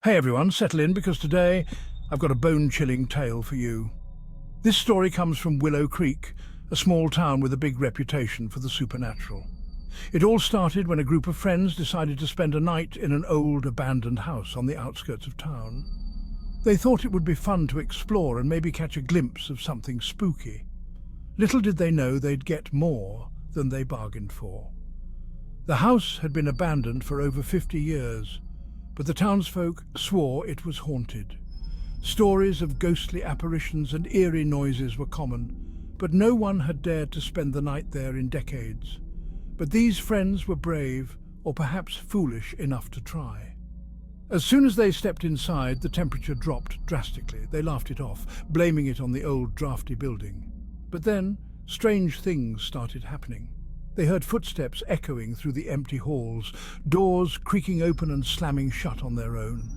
Hey everyone, settle in because today I've got a bone-chilling tale for you. This story comes from Willow Creek, a small town with a big reputation for the supernatural. It all started when a group of friends decided to spend a night in an old abandoned house on the outskirts of town. They thought it would be fun to explore and maybe catch a glimpse of something spooky. Little did they know they'd get more than they bargained for. The house had been abandoned for over 50 years, but the townsfolk swore it was haunted. Stories of ghostly apparitions and eerie noises were common, but no one had dared to spend the night there in decades. But these friends were brave, or perhaps foolish enough to try. As soon as they stepped inside, the temperature dropped drastically. They laughed it off, blaming it on the old drafty building. But then, strange things started happening. They heard footsteps echoing through the empty halls, doors creaking open and slamming shut on their own.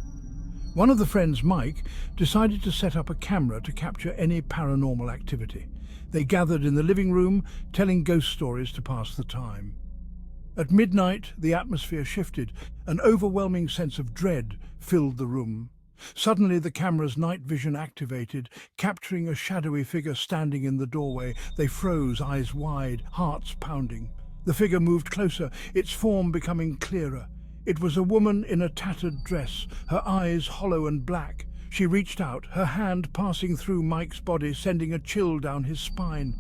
One of the friends, Mike, decided to set up a camera to capture any paranormal activity. They gathered in the living room, telling ghost stories to pass the time. At midnight, the atmosphere shifted. An overwhelming sense of dread filled the room. Suddenly, the camera's night vision activated, capturing a shadowy figure standing in the doorway. They froze, eyes wide, hearts pounding. The figure moved closer, its form becoming clearer. It was a woman in a tattered dress, her eyes hollow and black. She reached out, her hand passing through Mike's body, sending a chill down his spine.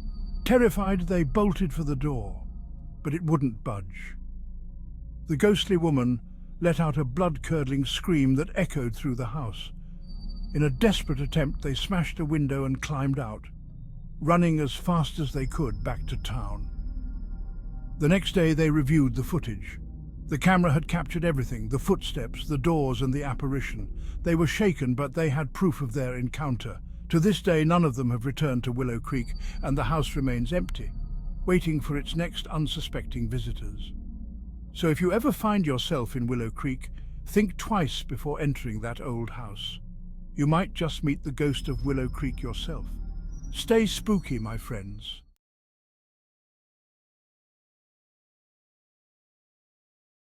Terrified, they bolted for the door, but it wouldn't budge. The ghostly woman let out a blood-curdling scream that echoed through the house. In a desperate attempt, they smashed a window and climbed out, running as fast as they could back to town. The next day, they reviewed the footage. The camera had captured everything, the footsteps, the doors, and the apparition. They were shaken, but they had proof of their encounter. To this day, none of them have returned to Willow Creek, and the house remains empty, waiting for its next unsuspecting visitors. So if you ever find yourself in Willow Creek, think twice before entering that old house. You might just meet the ghost of Willow Creek yourself. Stay spooky, my friends.